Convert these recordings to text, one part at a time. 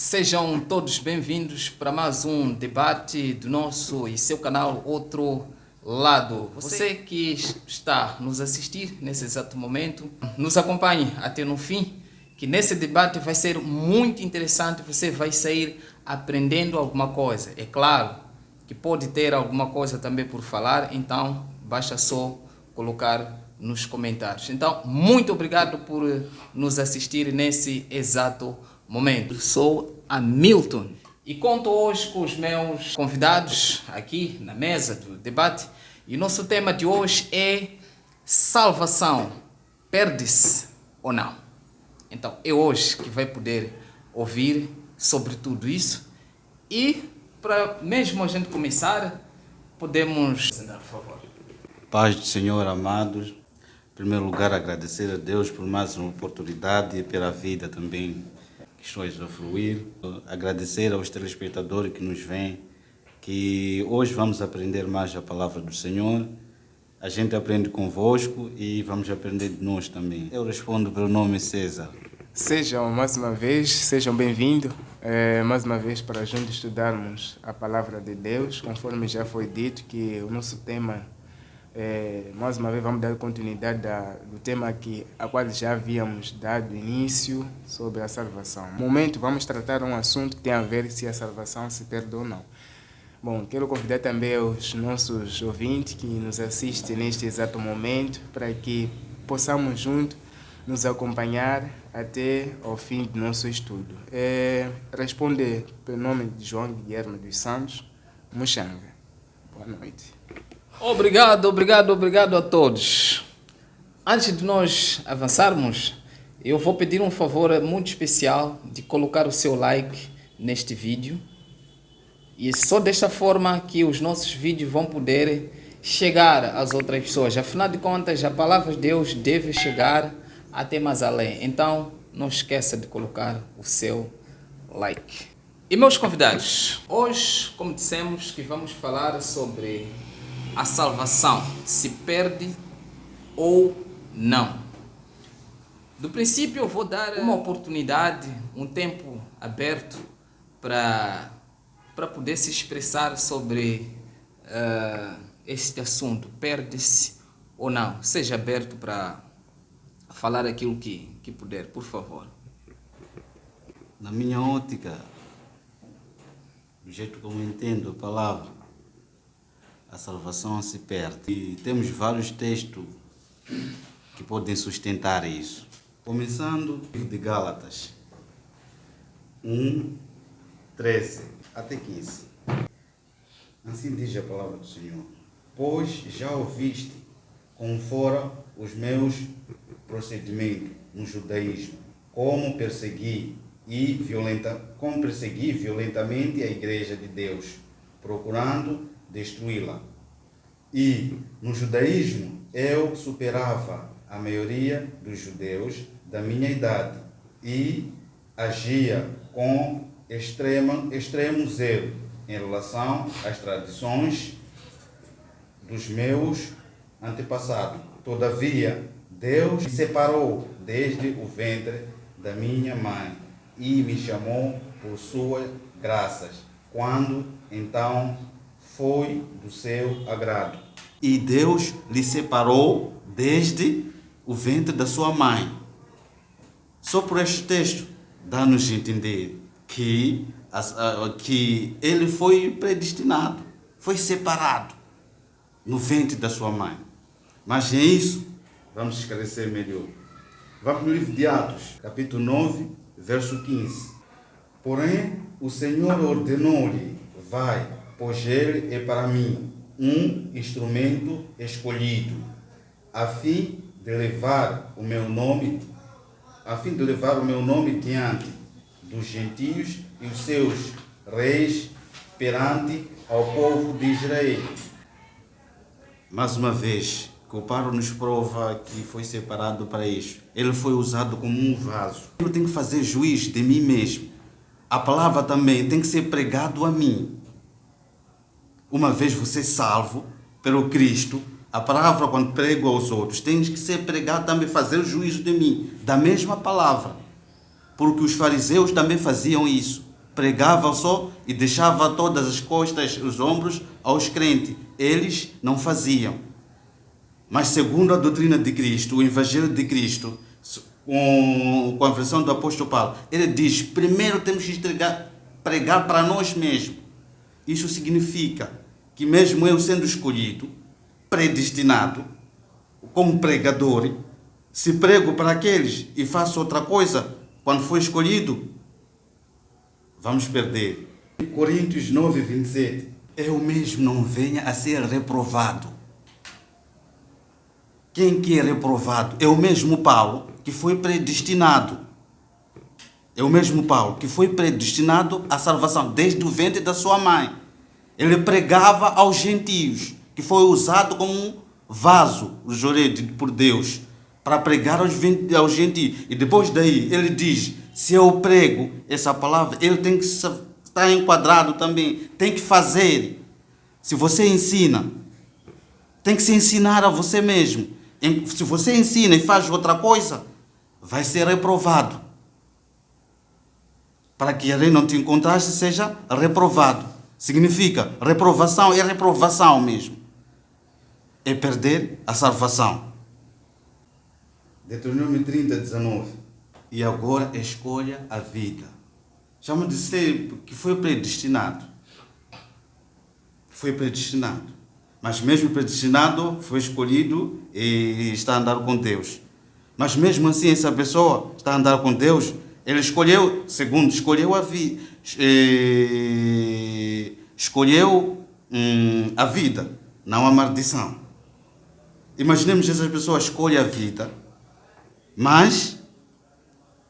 Sejam todos bem-vindos para mais um debate do nosso e seu canal Outro Lado. Você que está nos assistir nesse exato momento, nos acompanhe até no fim, que nesse debate vai ser muito interessante, você vai sair aprendendo alguma coisa. É claro que pode ter alguma coisa também por falar, então basta só colocar nos comentários. Então, muito obrigado por nos assistir nesse exato momento. Sou Hamilton e conto hoje com os meus convidados aqui na mesa do debate. E o nosso tema de hoje é salvação. Perde-se ou não? Então, é hoje que vai poder ouvir sobre tudo isso. E, para mesmo a gente começar, podemos... Por favor. Paz do Senhor, amados. Em primeiro lugar, agradecer a Deus por mais uma oportunidade e pela vida também que estou a fruir. Agradecer aos telespectadores que nos veem, que hoje vamos aprender mais a palavra do Senhor. A gente aprende convosco e vamos aprender de nós também. Eu respondo pelo nome César. Sejam bem-vindos mais uma vez para juntos estudarmos a palavra de Deus, conforme já foi dito que o nosso tema, mais uma vez vamos dar continuidade do tema a qual já havíamos dado início sobre a salvação. No momento vamos tratar um assunto que tem a ver se a salvação se perde ou não. Bom, quero convidar também os nossos ouvintes que nos assistem neste exato momento para que possamos juntos nos acompanhar até ao fim do nosso estudo. Responder pelo nome de João Guilherme dos Santos Muxanga. Boa noite. Obrigado a todos. Antes de nós avançarmos, eu vou pedir um favor muito especial de colocar o seu like neste vídeo. E só desta forma que os nossos vídeos vão poder chegar às outras pessoas. Afinal de contas, a palavra de Deus deve chegar até mais além. Então, não esqueça de colocar o seu like. E meus convidados, hoje, como dissemos, que vamos falar sobre a salvação, se perde ou não. Do princípio, eu vou dar uma oportunidade, um tempo aberto para poder se expressar sobre este assunto, perde-se ou não. Seja aberto para falar aquilo que puder, por favor. Na minha ótica, do jeito como eu entendo a palavra, a salvação se perde. E temos vários textos que podem sustentar isso. Começando de Gálatas 1, 13 até 15. Assim diz a palavra do Senhor. Pois já ouviste como fora os meus procedimentos no judaísmo, como persegui violentamente a igreja de Deus, procurando destruí-la. E no judaísmo eu superava a maioria dos judeus da minha idade e agia com extremo zelo em relação às tradições dos meus antepassados. Todavia, Deus me separou desde o ventre da minha mãe e me chamou por suas graças, quando então foi do seu agrado. E Deus lhe separou desde o ventre da sua mãe. Só por este texto dá-nos a entender que ele foi predestinado, foi separado no ventre da sua mãe. Mas em isso, vamos esclarecer melhor. Vamos no livro de Atos, capítulo 9, verso 15. Porém, o Senhor ordenou-lhe, vai, pois ele é para mim um instrumento escolhido, a fim de levar o meu nome diante dos gentios e os seus reis perante ao povo de Israel. Mais uma vez, que o Paulo nos prova que foi separado para isso. Ele foi usado como um vaso. Eu tenho que fazer juízo de mim mesmo. A palavra também tem que ser pregado a mim. Uma vez você salvo pelo Cristo, a palavra quando prego aos outros tem que ser pregado também, fazer o juízo de mim, da mesma palavra. Porque os fariseus também faziam isso. pregava só e deixava todas as costas, os ombros aos crentes. Eles não faziam. Mas segundo a doutrina de Cristo, o Evangelho de Cristo, com a versão do apóstolo Paulo, ele diz, primeiro temos que pregar para nós mesmos. Isso significa que mesmo eu sendo escolhido, predestinado, como pregador, se prego para aqueles e faço outra coisa, quando for escolhido, vamos perder. Coríntios 9, 27. Eu mesmo não venha a ser reprovado. Quem que é reprovado? É o mesmo Paulo que foi predestinado. É o mesmo Paulo que foi predestinado à salvação desde o ventre da sua mãe. Ele pregava aos gentios, que foi usado como um vaso por Deus para pregar aos gentios. E depois daí ele diz, se eu prego essa palavra, ele tem que estar enquadrado também, tem que fazer. Se você ensina, tem que se ensinar a você mesmo. Se você ensina e faz outra coisa, vai ser reprovado. Para que ele não te encontrasse, seja reprovado. Significa, reprovação é reprovação mesmo. É perder a salvação. Deuteronômio 30, 19. E agora escolha a vida. Chama de ser que foi predestinado. Foi predestinado. Mas mesmo predestinado, foi escolhido e está a andar com Deus. Mas mesmo assim, essa pessoa está a andar com Deus, ele escolheu, segundo, escolheu a vida. Escolheu a vida, não a maldição. Imaginemos que essa pessoa escolhe a vida, mas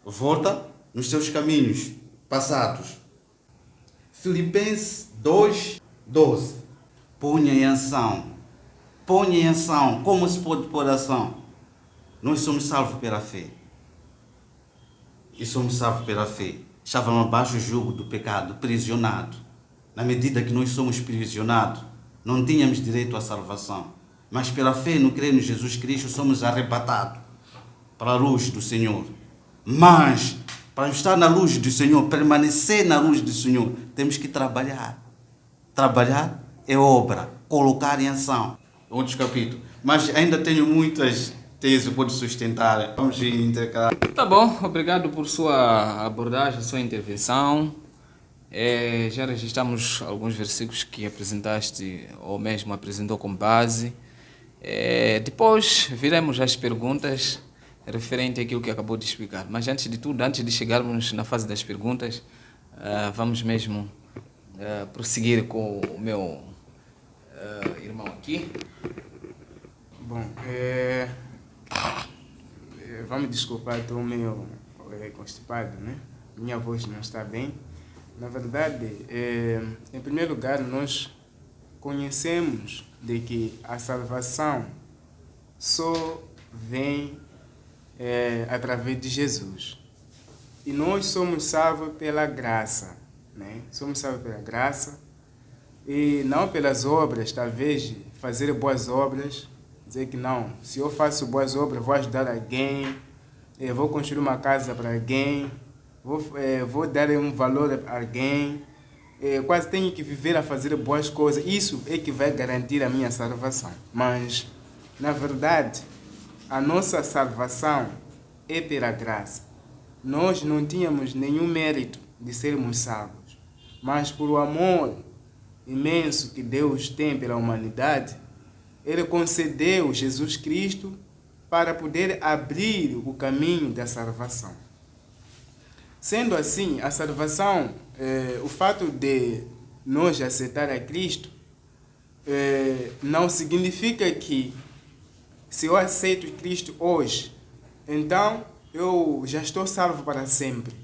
volta nos seus caminhos passados. Filipenses 2, 12. Ponha em ação. Ponha em ação. Como se pode pôr ação? Nós somos salvos pela fé. E somos salvos pela fé. Estávamos abaixo do jugo do pecado, prisionados. Na medida que nós somos prisionados, não tínhamos direito à salvação. Mas pela fé no crer em Jesus Cristo, somos arrebatados para a luz do Senhor. Mas, para estar na luz do Senhor, permanecer na luz do Senhor, temos que trabalhar. Trabalhar é obra, colocar em ação. Outros capítulos. Mas ainda tenho muitas teses, pode sustentar. Vamos intercalar. Tá bom, obrigado por sua abordagem, sua intervenção. Já registramos alguns versículos que apresentaste, ou mesmo apresentou como base. Depois viremos às perguntas referente àquilo que acabou de explicar. Mas antes de tudo, antes de chegarmos na fase das perguntas, vamos mesmo prosseguir com o meu irmão aqui. Bom, vamos desculpar, estou meio constipado, né? Minha voz não está bem. Na verdade, em primeiro lugar, nós conhecemos de que a salvação só vem através de Jesus. E nós somos salvos pela graça, né? Somos salvos pela graça e não pelas obras, talvez fazer boas obras, dizer que não, se eu faço boas obras, vou ajudar alguém, vou construir uma casa para alguém, vou dar um valor a alguém, quase tenho que viver a fazer boas coisas. Isso é que vai garantir a minha salvação. Mas, na verdade, a nossa salvação é pela graça. Nós não tínhamos nenhum mérito de sermos salvos, mas por o amor imenso que Deus tem pela humanidade, Ele concedeu Jesus Cristo para poder abrir o caminho da salvação. Sendo assim, a salvação, o fato de nós aceitar a Cristo, não significa que se eu aceito Cristo hoje, então eu já estou salvo para sempre.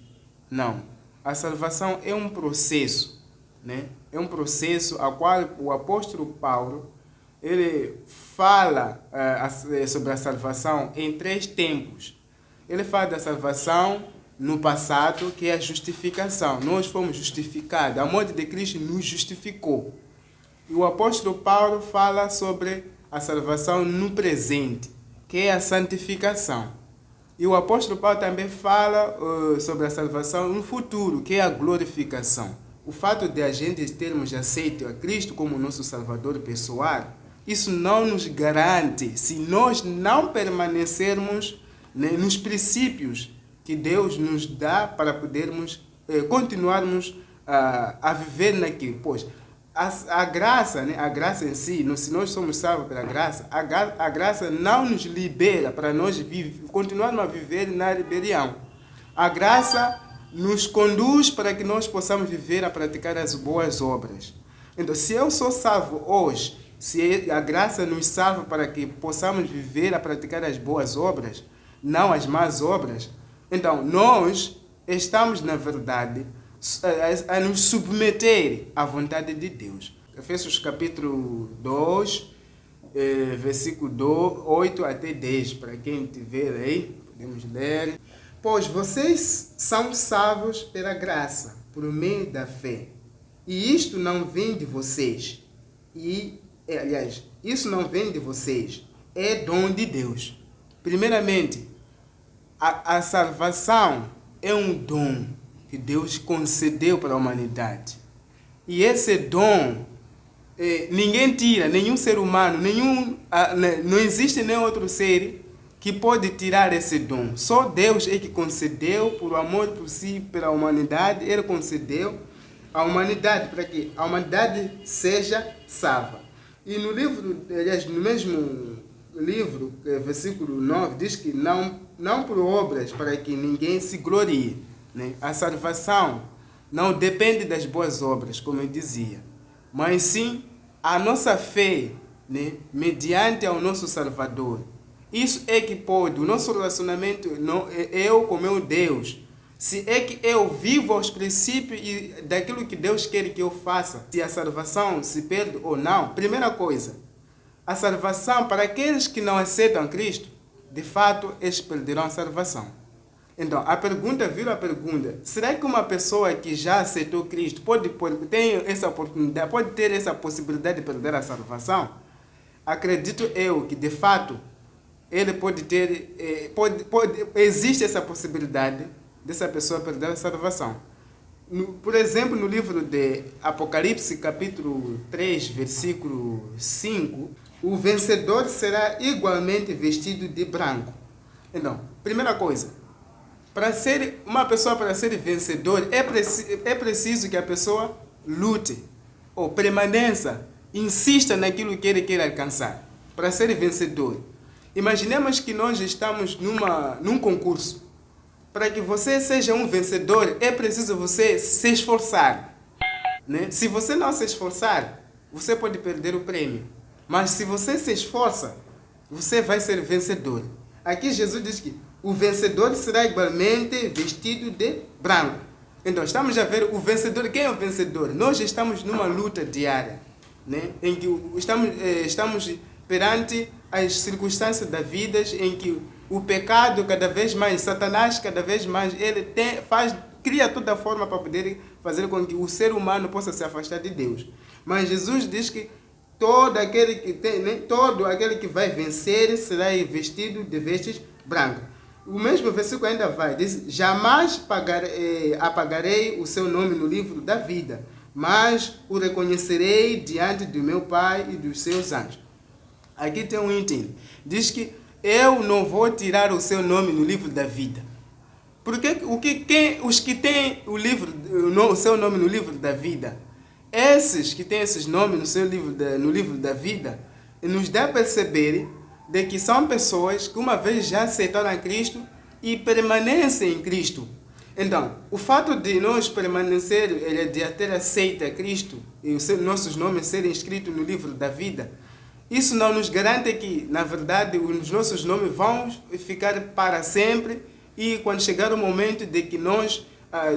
Não. A salvação é um processo, né? É um processo ao qual o apóstolo Paulo ele fala sobre a salvação em 3 tempos. Ele fala da salvação no passado, que é a justificação. Nós fomos justificados. A morte de Cristo nos justificou. E o apóstolo Paulo fala sobre a salvação no presente, que é a santificação. E o apóstolo Paulo também fala sobre a salvação no futuro, que é a glorificação. O fato de a gente termos aceito a Cristo como nosso Salvador pessoal, isso não nos garante, se nós não permanecermos, né, nos princípios que Deus nos dá para podermos continuarmos a viver naquilo. Pois a graça, né, a graça em si, se nós somos salvos pela graça, a graça não nos libera para nós continuarmos a viver na rebelião. A graça nos conduz para que nós possamos viver a praticar as boas obras. Então, se eu sou salvo hoje, se a graça nos salva para que possamos viver a praticar as boas obras, não as más obras, então nós estamos, na verdade, a nos submeter à vontade de Deus. Efésios capítulo 2, versículo 8 até 10, para quem tiver aí, podemos ler. Pois vocês são salvos pela graça, por meio da fé. E isto não vem de vocês. Isso não vem de vocês. É dom de Deus. Primeiramente, a salvação é um dom que Deus concedeu para a humanidade. E esse dom, ninguém tira, nenhum ser humano, não existe nenhum outro ser que pode tirar esse dom. Só Deus é que concedeu, por amor por si, pela humanidade, Ele concedeu à humanidade, para que a humanidade seja salva. E no livro, aliás, no mesmo livro, versículo 9, diz que não por obras, para que ninguém se glorie. Né? A salvação não depende das boas obras, como eu dizia, mas sim a nossa fé, né? Mediante ao nosso Salvador. Isso é que pode, o nosso relacionamento, eu com meu Deus, se é que eu vivo aos princípios e daquilo que Deus quer que eu faça, se a salvação se perde ou não. Primeira coisa, a salvação, para aqueles que não aceitam Cristo, de fato, eles perderão a salvação. Então, a pergunta, será que uma pessoa que já aceitou Cristo tem essa oportunidade, pode ter essa possibilidade de perder a salvação? Acredito eu que, de fato, ele pode ter, existe essa possibilidade dessa pessoa perder a salvação. Por exemplo, no livro de Apocalipse, capítulo 3, versículo 5, o vencedor será igualmente vestido de branco. Então, primeira coisa, para ser vencedor, é preciso que a pessoa lute, ou permaneça, insista naquilo que ele quer alcançar. Para ser vencedor. Imaginemos que nós estamos num concurso. Para que você seja um vencedor, é preciso você se esforçar. Né? Se você não se esforçar, você pode perder o prêmio. Mas se você se esforça, você vai ser vencedor. Aqui Jesus diz que o vencedor será igualmente vestido de branco. Então, estamos a ver o vencedor. Quem é o vencedor? Nós estamos numa luta diária, né? Em que estamos perante as circunstâncias da vida, em que o pecado cada vez mais, Satanás cada vez mais, ele cria toda a forma para poder fazer com que o ser humano possa se afastar de Deus. Mas Jesus diz que todo aquele que vai vencer será vestido de vestes brancas. O mesmo versículo ainda vai, diz: jamais apagarei o seu nome no livro da vida, mas o reconhecerei diante do meu Pai e dos seus anjos. Aqui tem um item, diz que eu não vou tirar o seu nome no livro da vida. Porque os que têm o seu nome no livro da vida, esses que têm esses nomes no livro da vida, nos dá a perceber de que são pessoas que uma vez já aceitaram a Cristo e permanecem em Cristo. Então, o fato de nós permanecer, de ter aceito a Cristo e os nossos nomes serem escritos no livro da vida, isso não nos garante que, na verdade, os nossos nomes vão ficar para sempre e quando chegar o momento de que nós,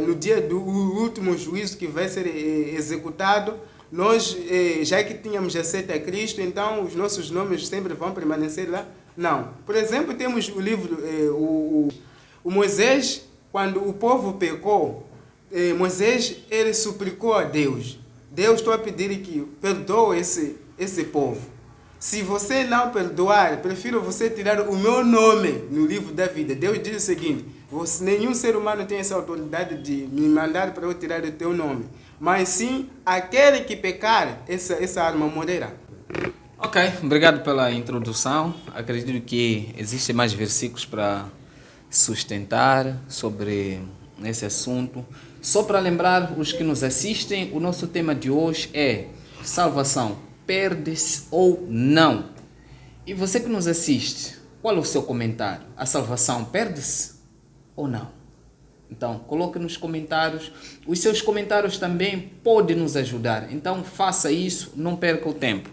no dia do último juízo que vai ser executado, nós, já que tínhamos aceito a Cristo, então os nossos nomes sempre vão permanecer lá? Não. Por exemplo, temos o livro, o Moisés, quando o povo pecou, Moisés, ele suplicou a Deus. Deus, estou a pedir que perdoe esse povo. Se você não perdoar, prefiro você tirar o meu nome no livro da vida. Deus diz o seguinte: nenhum ser humano tem essa autoridade de me mandar para eu tirar o teu nome. Mas sim, aquele que pecar, essa arma morrerá. Ok, obrigado pela introdução. Acredito que existem mais versículos para sustentar sobre esse assunto. Só para lembrar os que nos assistem, o nosso tema de hoje é salvação, perde-se ou não? E você que nos assiste, qual é o seu comentário? A salvação perde-se ou não? Então, coloque nos comentários. Os seus comentários também podem nos ajudar. Então, faça isso, não perca o tempo.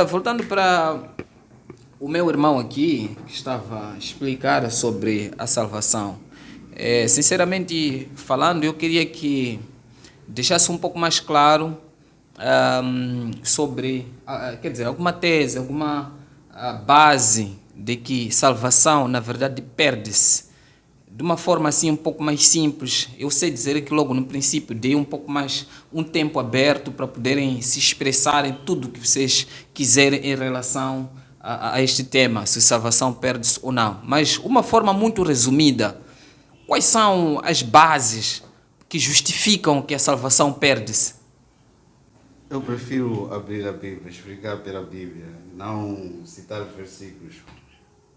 Voltando para o meu irmão aqui, que estava a explicar sobre a salvação. Sinceramente falando, eu queria que deixasse um pouco mais claro sobre, quer dizer, alguma tese, alguma base de que salvação, na verdade, perde-se. De uma forma assim um pouco mais simples, eu sei dizer que logo no princípio dei um pouco mais um tempo aberto para poderem se expressarem tudo o que vocês quiserem em relação a este tema, se salvação perde-se ou não. Mas uma forma muito resumida, quais são as bases que justificam que a salvação perde-se? Eu prefiro abrir a Bíblia, explicar pela Bíblia, não citar os versículos.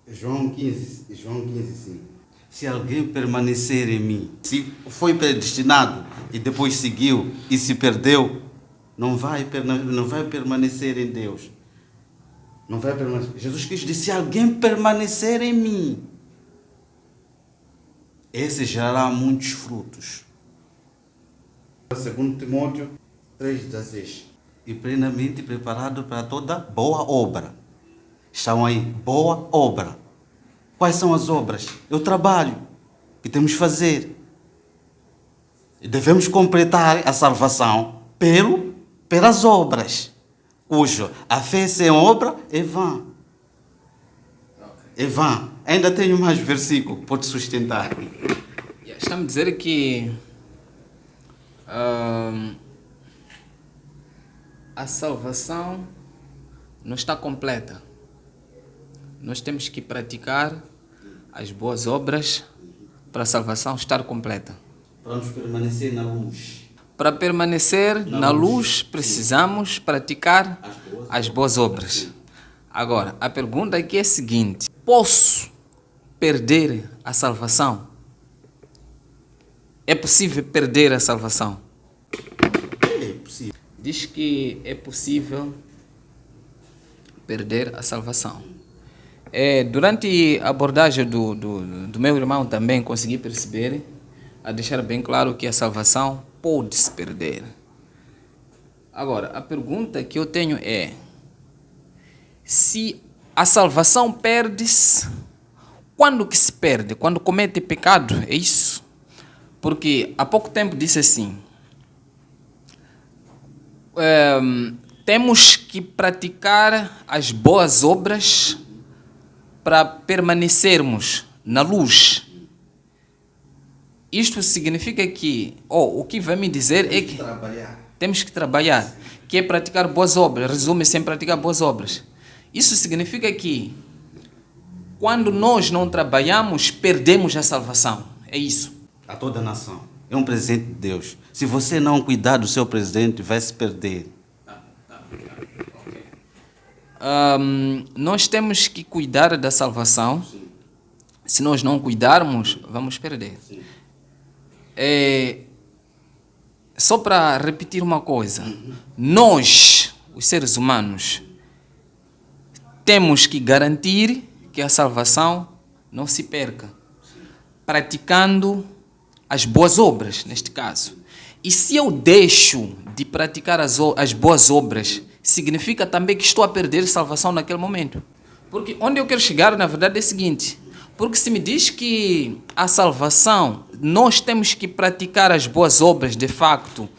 João 15, 5. Se alguém permanecer em mim, se foi predestinado e depois seguiu e se perdeu, não vai permanecer em Deus. Não vai permanecer. Jesus Cristo disse: se alguém permanecer em mim, esse gerará muitos frutos. 2 Timóteo 3,16. E plenamente preparado para toda boa obra. Estão aí, boa obra. Quais são as obras? É o trabalho que temos que fazer. E devemos completar a salvação pelas obras, cujo a fé sem obra é vã. É vã. Ainda tenho mais versículo, pode sustentar. Estamos a dizer que a salvação não está completa. Nós temos que praticar as boas obras para a salvação estar completa. Para nos permanecer na luz. Para permanecer na luz, precisamos praticar as boas obras. Agora, a pergunta aqui é a seguinte: posso perder a salvação? É possível perder a salvação? É possível. Diz que é possível perder a salvação. Durante a abordagem do meu irmão também consegui perceber, a deixar bem claro que a salvação pode se perder. Agora, a pergunta que eu tenho é: se a salvação perde-se, quando que se perde? Quando comete pecado? É isso? Porque há pouco tempo disse assim: temos que praticar as boas obras para permanecermos na luz. Isto significa que, o que vai me dizer é que temos que trabalhar, que é praticar boas obras, resume-se em praticar boas obras. Isso significa que, quando nós não trabalhamos, perdemos a salvação. É isso. A toda a nação. É um presente de Deus. Se você não cuidar do seu presente, vai se perder. Nós temos que cuidar da salvação. Sim. Se nós não cuidarmos, vamos perder. Só para repetir uma coisa, nós, os seres humanos, temos que garantir que a salvação não se perca, praticando as boas obras, neste caso. E se eu deixo de praticar as boas obras, significa também que estou a perder salvação naquele momento. Porque onde eu quero chegar, na verdade, é o seguinte: porque se me diz que a salvação, nós temos que praticar as boas obras, de facto,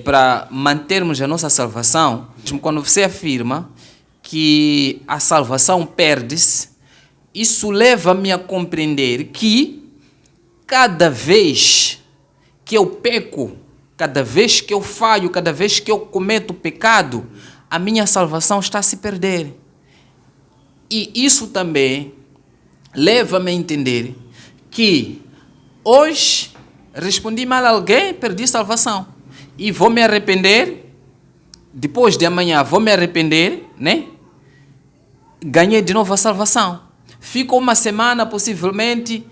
para mantermos a nossa salvação, mesmo quando você afirma que a salvação perde-se, isso leva-me a compreender que cada vez que eu peco, cada vez que eu falho, cada vez que eu cometo pecado, a minha salvação está a se perder. E isso também leva-me a entender que hoje respondi mal a alguém, perdi salvação. E vou me arrepender, depois de amanhã vou me arrepender, né? Ganhei de novo a salvação. Fico uma semana, possivelmente,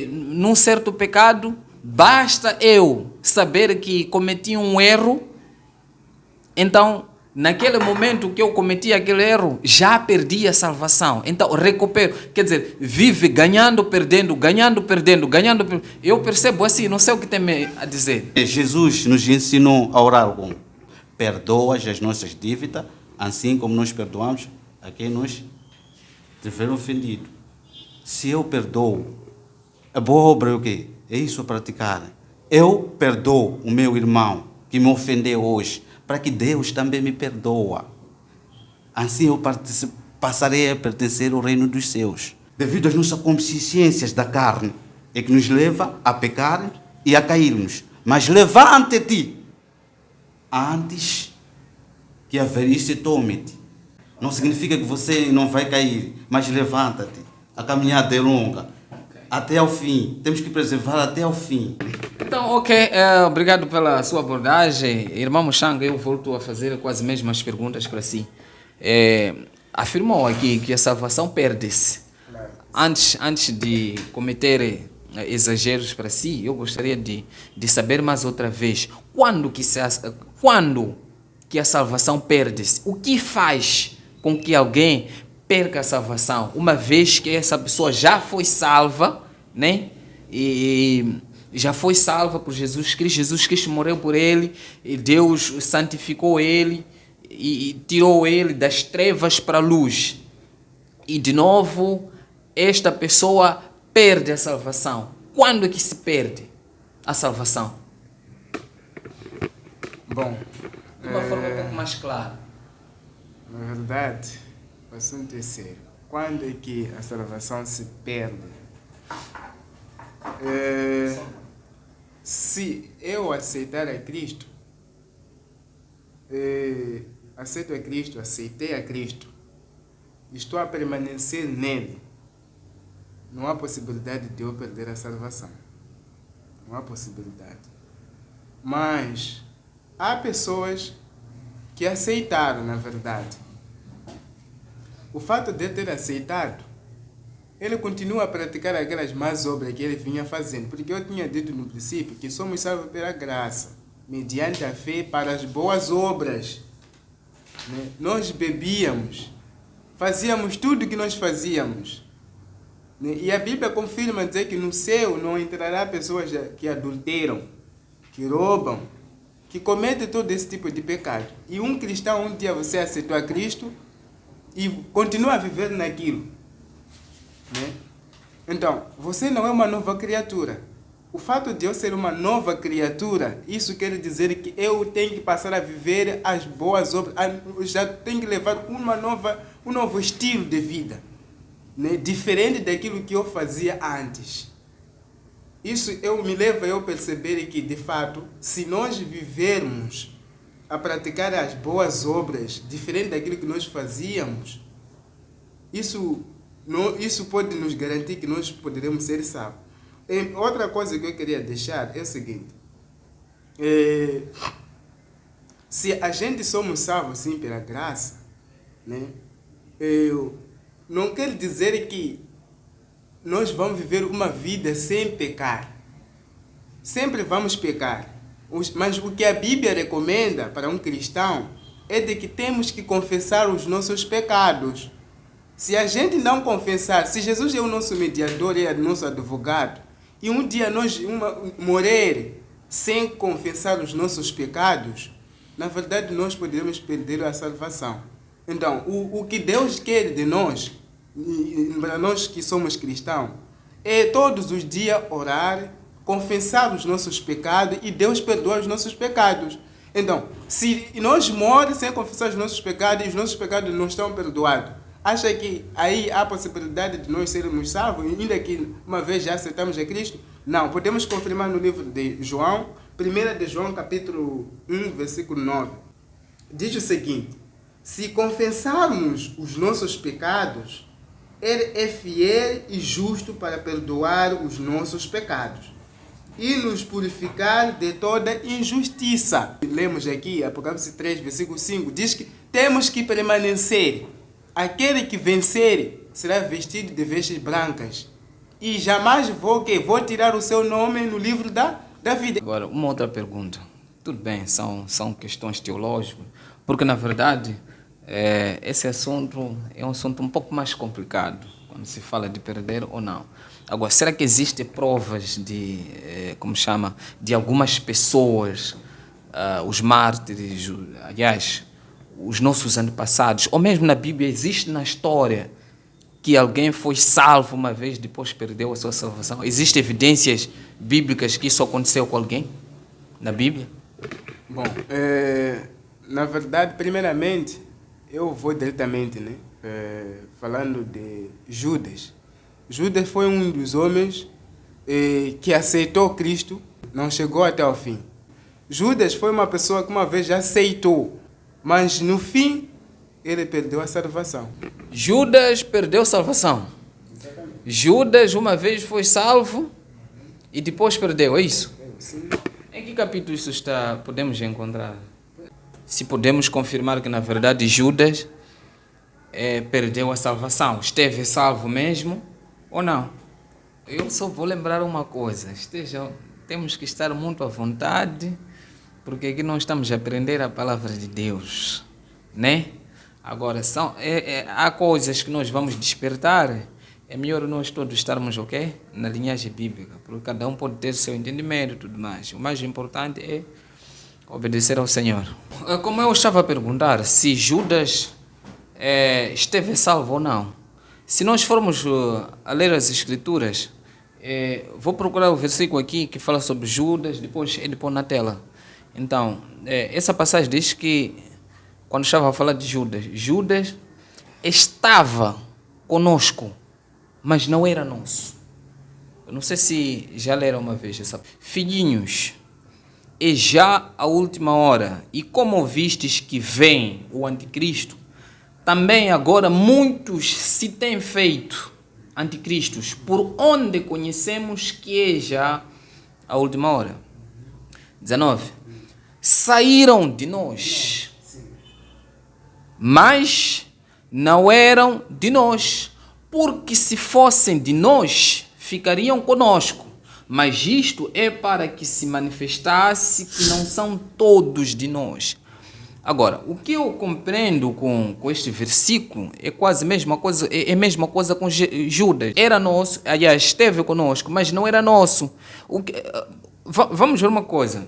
num certo pecado. Basta eu saber que cometi um erro. Então, naquele momento que eu cometi aquele erro, já perdi a salvação. Então, recupero. Quer dizer, vive ganhando, perdendo, ganhando, perdendo, ganhando, perdendo. Eu percebo assim, não sei o que tem a dizer. Jesus nos ensinou a orar com: perdoa as nossas dívidas, assim como nós perdoamos a quem nos tiver ofendido. Se eu perdoo, a boa obra é o quê? É isso a praticar. Eu perdoo o meu irmão que me ofendeu hoje, para que Deus também me perdoa. Assim eu passarei a pertencer ao reino dos céus. Devido às nossas consciências da carne, é que nos leva a pecar e a cairmos. Mas levanta-te antes que a velhice tome-te. Não significa que você não vai cair, mas levanta-te. A caminhada é longa, até ao fim. Temos que preservar até ao fim. Então, ok, obrigado pela sua abordagem. Irmão Mushanga, eu volto a fazer quase as mesmas perguntas para si. Afirmou aqui que a salvação perde-se. Antes de cometer exageros para si, eu gostaria de saber mais outra vez, quando que a salvação perde-se? O que faz com que alguém perca a salvação, uma vez que essa pessoa já foi salva, né? E já foi salva por Jesus Cristo. Jesus Cristo morreu por ele, e Deus santificou ele e tirou ele das trevas para a luz. E de novo, esta pessoa perde a salvação. Quando é que se perde a salvação? Bom, De uma forma um pouco mais clara. na verdade, o assunto é sério. Quando é que a salvação se perde? Se eu aceitar a Cristo, aceito a Cristo, aceitei a Cristo, estou a permanecer nele, não há possibilidade de eu perder a salvação. Não há possibilidade. Mas há pessoas que aceitaram, na verdade. O fato de ter aceitado, ele continua a praticar aquelas más obras que ele vinha fazendo. Porque eu tinha dito no princípio que somos salvos pela graça, mediante a fé para as boas obras. Né? Nós bebíamos, fazíamos tudo o que nós fazíamos. Né? E a Bíblia confirma dizer que no céu não entrará pessoas que adulteram, que roubam, que cometem todo esse tipo de pecado. E um cristão, um dia você aceitou a Cristo e continua a viver naquilo. Né? Então, você não é uma nova criatura. O fato de eu ser uma nova criatura, isso quer dizer que eu tenho que passar a viver as boas obras, eu já tenho que levar um novo estilo de vida, né? Diferente daquilo que eu fazia antes. Isso me leva a eu perceber que, de fato, se nós vivermos a praticar as boas obras, diferente daquilo que nós fazíamos, isso pode nos garantir que nós poderemos ser salvos. Outra coisa que eu queria deixar é o seguinte. Se a gente somos salvos, sim, pela graça, né? Não quer dizer que nós vamos viver uma vida sem pecar. Sempre vamos pecar. Mas o que a Bíblia recomenda para um cristão é de que temos que confessar os nossos pecados. Se a gente não confessar, se Jesus é o nosso mediador, é o nosso advogado, e um dia nós morrer sem confessar os nossos pecados, na verdade nós poderemos perder a salvação. Então, o que Deus quer de nós, para nós que somos cristãos, é todos os dias orar, confessar os nossos pecados e Deus perdoa os nossos pecados. Então, se nós morremos sem confessar os nossos pecados e os nossos pecados não estão perdoados, acha que aí há possibilidade de nós sermos salvos, ainda que uma vez já aceitamos a Cristo? Não, podemos confirmar no livro de João, 1 de João, capítulo 1, versículo 9. Diz o seguinte: Se confessarmos os nossos pecados, Ele é fiel e justo para perdoar os nossos pecados e nos purificar de toda injustiça. Lemos aqui, Apocalipse 3, versículo 5, diz que temos que permanecer. Aquele que vencer será vestido de vestes brancas. E jamais vou tirar o seu nome no livro da vida. Agora, uma outra pergunta. Tudo bem, são questões teológicas, porque na verdade esse assunto é um assunto um pouco mais complicado, quando se fala de perder ou não. Agora, será que existem provas de algumas pessoas, os mártires, aliás, os nossos antepassados, ou mesmo na Bíblia, existe na história que alguém foi salvo uma vez, depois perdeu a sua salvação? Existem evidências bíblicas que isso aconteceu com alguém na Bíblia? Bom, na verdade, primeiramente, eu vou diretamente, falando de Judas. Judas foi um dos homens que aceitou Cristo, não chegou até o fim. Judas foi uma pessoa que uma vez já aceitou, mas no fim ele perdeu a salvação. Judas perdeu a salvação. Judas uma vez foi salvo e depois perdeu, é isso? Sim. Em que capítulo isso está? Podemos encontrar? Se podemos confirmar que na verdade Judas perdeu a salvação, esteve salvo mesmo ou não? Eu só vou lembrar uma coisa: temos que estar muito à vontade, porque aqui nós estamos a aprender a palavra de Deus, né? Agora, há coisas que nós vamos despertar, é melhor nós todos estarmos na linhagem bíblica, porque cada um pode ter seu entendimento e tudo mais. O mais importante é obedecer ao Senhor. Como eu estava a perguntar se Judas esteve salvo ou não, se nós formos a ler as Escrituras, vou procurar o versículo aqui que fala sobre Judas, depois ele põe na tela. Então, essa passagem diz que, quando estava a falar de Judas, Judas estava conosco, mas não era nosso. Eu não sei se já leram uma vez essa. Filhinhos, é já a última hora, e como ouvistes que vem o anticristo, também agora muitos se têm feito anticristos, por onde conhecemos que é já a última hora. 19. Saíram de nós, mas não eram de nós, porque se fossem de nós, ficariam conosco. Mas isto é para que se manifestasse que não são todos de nós. Agora, o que eu compreendo com este versículo é quase a mesma coisa, é a mesma coisa com Judas. Era nosso, aliás, esteve conosco, mas não era nosso. Vamos ver uma coisa.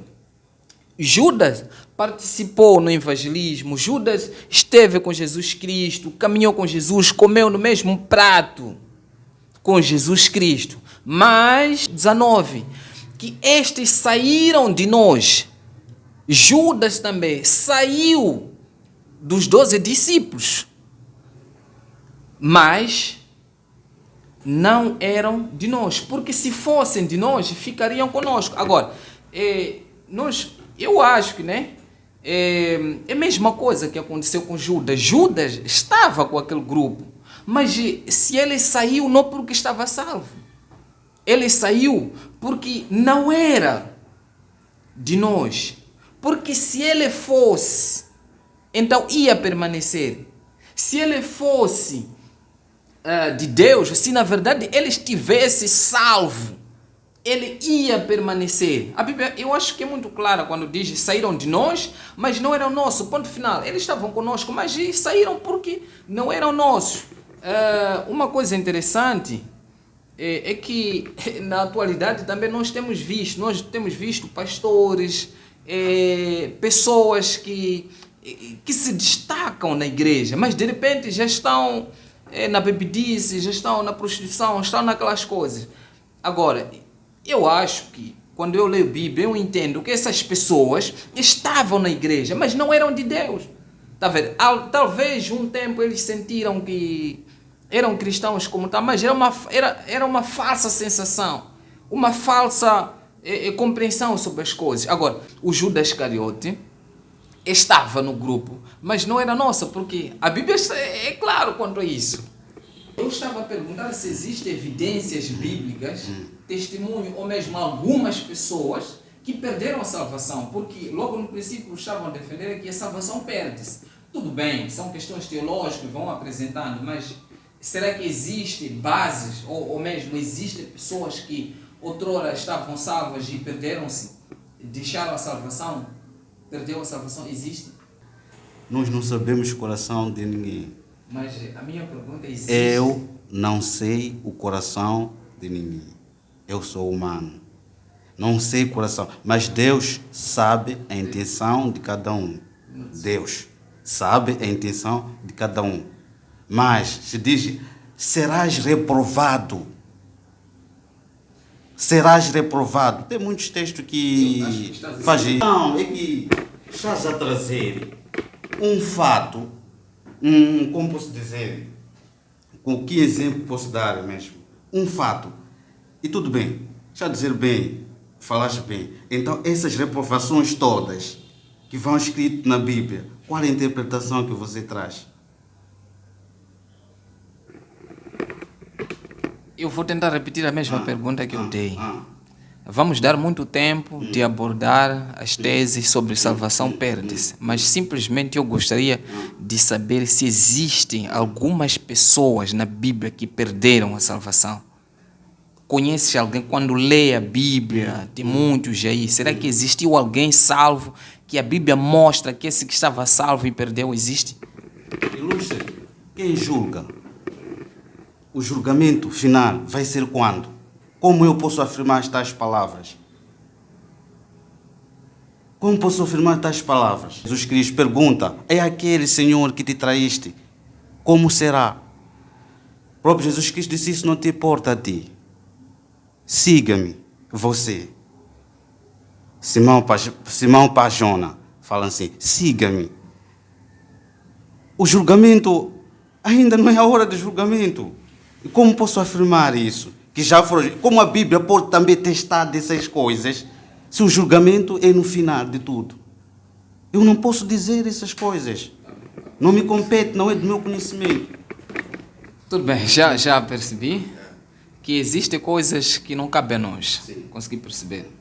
Judas participou no evangelismo, Judas esteve com Jesus Cristo, caminhou com Jesus, comeu no mesmo prato com Jesus Cristo. Mas, 19, que estes saíram de nós. Judas também saiu dos 12 discípulos, mas não eram de nós, porque se fossem de nós, ficariam conosco. Agora, eu acho que é a mesma coisa que aconteceu com Judas. Judas estava com aquele grupo, mas se ele saiu não porque estava salvo, ele saiu porque não era de nós. Porque se ele fosse, então ia permanecer. Se ele fosse de Deus, se na verdade ele estivesse salvo, ele ia permanecer. A Bíblia, eu acho que é muito clara quando diz: saíram de nós, mas não eram nossos. Ponto final. Eles estavam conosco, mas saíram porque não eram nossos. Uma coisa interessante é que na atualidade também nós temos visto pastores, pessoas que se destacam na igreja, mas de repente já estão na bebidice, já estão na prostituição, estão naquelas coisas. Agora, eu acho que quando eu leio a Bíblia, eu entendo que essas pessoas estavam na igreja, mas não eram de Deus. Tá vendo? Talvez um tempo eles sentiram que eram cristãos como tal, mas era uma falsa sensação, uma falsa compreensão sobre as coisas. Agora, o Judas Iscariote, estava no grupo, mas não era nossa, porque a Bíblia é claro quanto a isso. Eu estava a perguntar se existem evidências bíblicas, testemunho ou mesmo algumas pessoas que perderam a salvação, porque logo no princípio estavam a defender que a salvação perde-se. Tudo bem, são questões teológicas, vão apresentando, mas será que existem bases ou mesmo existem pessoas que outrora estavam salvas e perderam-se, deixaram a salvação, perdeu a salvação? Existe? Nós não sabemos o coração de ninguém. Mas a minha pergunta é: existe? Eu não sei o coração de ninguém. Eu sou humano. Não sei o coração. Mas Deus sabe a intenção de cada um. Deus sabe a intenção de cada um. Mas se diz: serás reprovado. Serás reprovado. Tem muitos textos que fazem. Não, é que estás a trazer um fato, como posso dizer, com que exemplo posso dar mesmo? Um fato. E tudo bem, já dizer bem, falaste bem. Então, essas reprovações todas que vão escritas na Bíblia, qual é a interpretação que você traz? Eu vou tentar repetir a mesma pergunta que eu dei. Vamos dar muito tempo de abordar as teses sobre salvação perde-se, mas simplesmente eu gostaria de saber se existem algumas pessoas na Bíblia que perderam a salvação. Conheces alguém quando lê a Bíblia? Tem muitos aí. Será que existiu alguém salvo que a Bíblia mostra que esse que estava salvo e perdeu existe? Ilustre, quem julga? O julgamento final vai ser quando? Como eu posso afirmar tais palavras? Como posso afirmar tais palavras? Jesus Cristo pergunta: é aquele Senhor que te traíste? Como será? O próprio Jesus Cristo disse: isso não te importa a ti. Siga-me, você. Simão Pajona fala assim: siga-me. O julgamento ainda não é a hora do julgamento. E como posso afirmar isso? Que já foram, como a Bíblia pode também testar dessas coisas, se o julgamento é no final de tudo. Eu não posso dizer essas coisas. Não me compete, não é do meu conhecimento. Tudo bem, já percebi que existem coisas que não cabem a nós. Sim. Consegui perceber.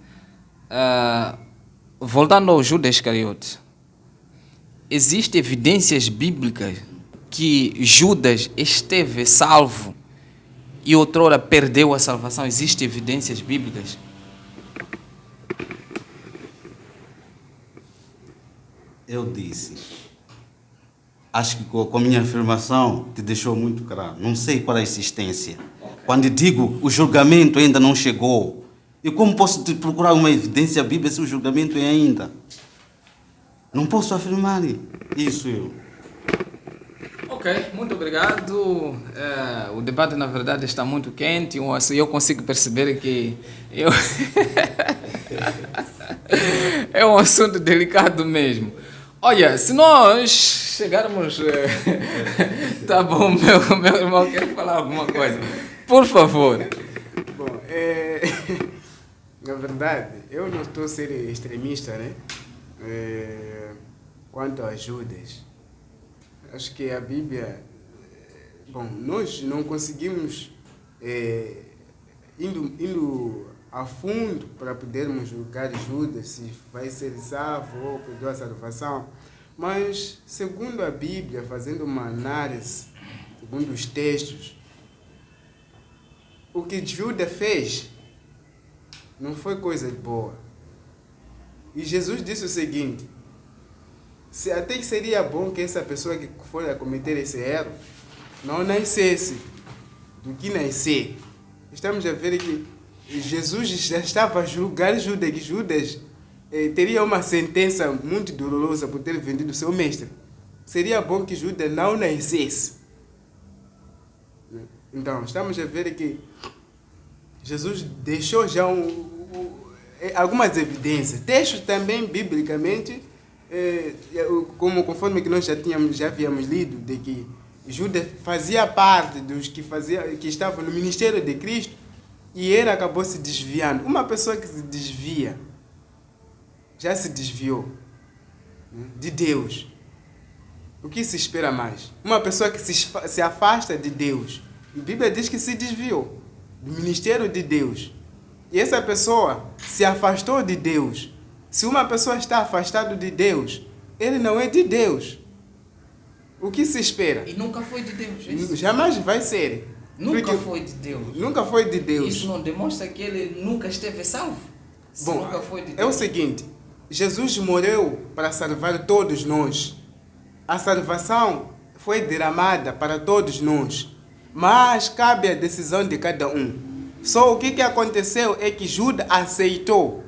Voltando ao Judas Iscariote, existem evidências bíblicas que Judas esteve salvo e outrora perdeu a salvação? Existem evidências bíblicas? Eu disse, acho que com a minha afirmação te deixou muito claro. Não sei qual é a existência. Quando digo o julgamento ainda não chegou, e como posso te procurar uma evidência bíblica se o julgamento é ainda? Não posso afirmar isso eu. Ok, muito obrigado. O debate, na verdade, está muito quente e eu consigo perceber que é um assunto delicado mesmo. Olha, se nós chegarmos... Tá bom, meu irmão quer falar alguma coisa. Por favor. Bom, na verdade, eu não estou a ser extremista, né? Quanto a Judas. Acho que a Bíblia... Bom, nós não conseguimos indo a fundo para podermos julgar Judas se vai ser salvo ou perdeu a salvação, mas segundo a Bíblia, fazendo uma análise, segundo os textos, o que Judas fez não foi coisa boa. E Jesus disse o seguinte: até que seria bom que essa pessoa que for a cometer esse erro não nascesse do que nascer. Estamos a ver que Jesus já estava a julgar Judas, que Judas teria uma sentença muito dolorosa por ter vendido seu mestre. Seria bom que Judas não nascesse. Então, estamos a ver que Jesus deixou já algumas evidências. Textos também, biblicamente, conforme que nós já havíamos lido, de que Judas fazia parte dos que estavam no ministério de Cristo, e ele acabou se desviando. Uma pessoa que se desvia, já se desviou. né, de Deus. O que se espera mais? Uma pessoa que se afasta de Deus. A Bíblia diz que se desviou do ministério de Deus. E essa pessoa se afastou de Deus. Se uma pessoa está afastada de Deus, ele não é de Deus. O que se espera? E nunca foi de Deus. É isso? Jamais vai ser. Nunca foi de Deus. Nunca foi de Deus. Isso não demonstra que ele nunca esteve salvo? Se Bom, nunca foi de Deus. é o seguinte, Jesus morreu para salvar todos nós. A salvação foi derramada para todos nós, mas cabe a decisão de cada um. Só o que aconteceu é que Judas aceitou,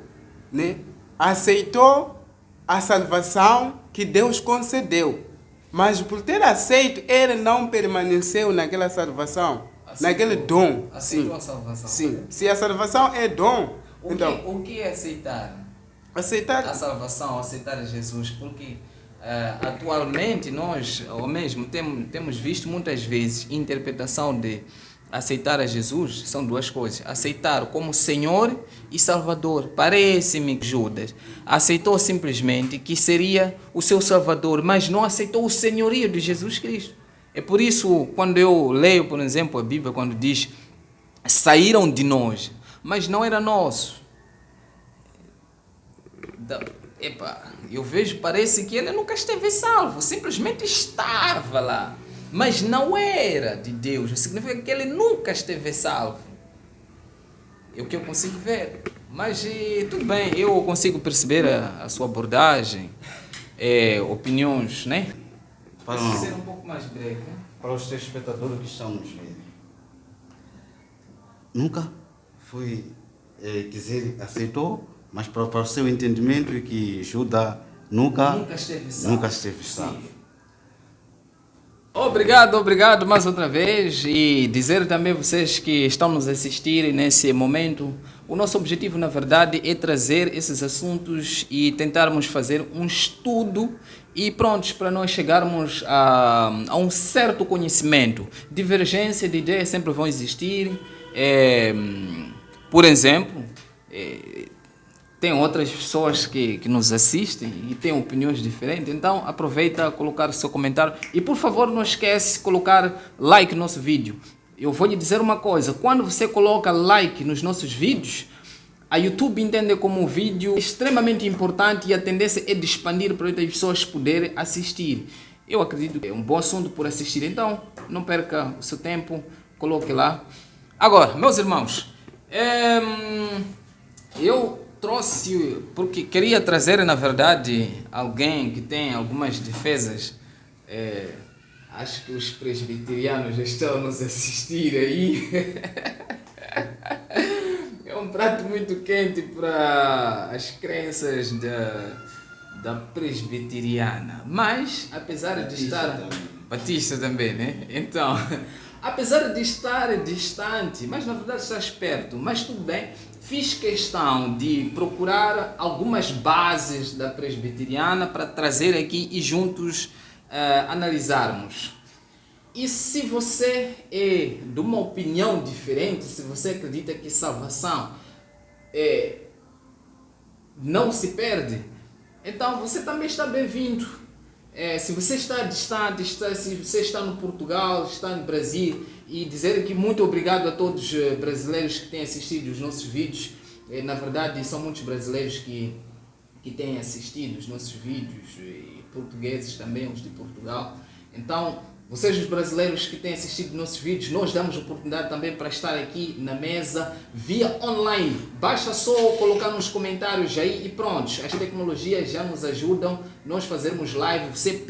né? Aceitou a salvação que Deus concedeu, mas por ter aceito, ele não permaneceu naquela salvação, naquele dom. Aceitou Sim. a salvação. Sim. Se a salvação é dom, então O que é aceitar? aceitar. A salvação, aceitar a Jesus, porque atualmente nós, ou mesmo, temos visto muitas vezes interpretação de aceitar a Jesus, são duas coisas: aceitar como Senhor e Salvador. Parece-me que Judas aceitou simplesmente que seria o seu Salvador, mas não aceitou o senhorio de Jesus Cristo. É por isso, quando eu leio, por exemplo, a Bíblia, quando diz saíram de nós, mas não era nosso. Eu vejo, parece que ele nunca esteve salvo, simplesmente estava lá, mas não era de Deus. Significa que ele nunca esteve salvo. É o que eu consigo ver. Mas tudo bem, eu consigo perceber a sua abordagem, opiniões, né? Para, Ser um pouco mais breve, né? para os telespectadores que estão nos vendo, nunca foi, quer dizer, aceitou, mas para o seu entendimento é que Judas nunca esteve salvo. Sim. Obrigado mais outra vez, e dizer também a vocês que estão nos assistirem nesse momento, o nosso objetivo na verdade é trazer esses assuntos e tentarmos fazer um estudo e prontos para nós chegarmos a um certo conhecimento. Divergência de ideias sempre vão existir, por exemplo, tem outras pessoas que nos assistem e têm opiniões diferentes, então aproveita colocar o seu comentário e por favor não esquece de colocar like no nosso vídeo. Eu vou lhe dizer uma coisa: quando você coloca like nos nossos vídeos, a YouTube entende como um vídeo extremamente importante e a tendência é de expandir para outras pessoas poderem assistir. Eu acredito que é um bom assunto por assistir, então não perca o seu tempo, coloque lá. Agora, meus irmãos, eu trouxe, porque queria trazer, na verdade, alguém que tem algumas defesas. Acho que os presbiterianos já estão a nos assistir aí. É um prato muito quente para as crenças da presbiteriana. Mas, apesar de estar... Batista também, né? Então, apesar de estar distante, mas na verdade estás perto, mas tudo bem. Fiz questão de procurar algumas bases da presbiteriana para trazer aqui e juntos analisarmos. E se você é de uma opinião diferente, se você acredita que salvação não se perde, então você também está bem-vindo. Se você está distante, se você está no Portugal, está no Brasil, e dizer aqui muito obrigado a todos os brasileiros que têm assistido os nossos vídeos. Na verdade, são muitos brasileiros que têm assistido os nossos vídeos, e portugueses também, os de Portugal. Então, vocês os brasileiros que têm assistido nossos vídeos, nós damos oportunidade também para estar aqui na mesa via online. Basta só colocar nos comentários aí e pronto, as tecnologias já nos ajudam, nós fazermos live, você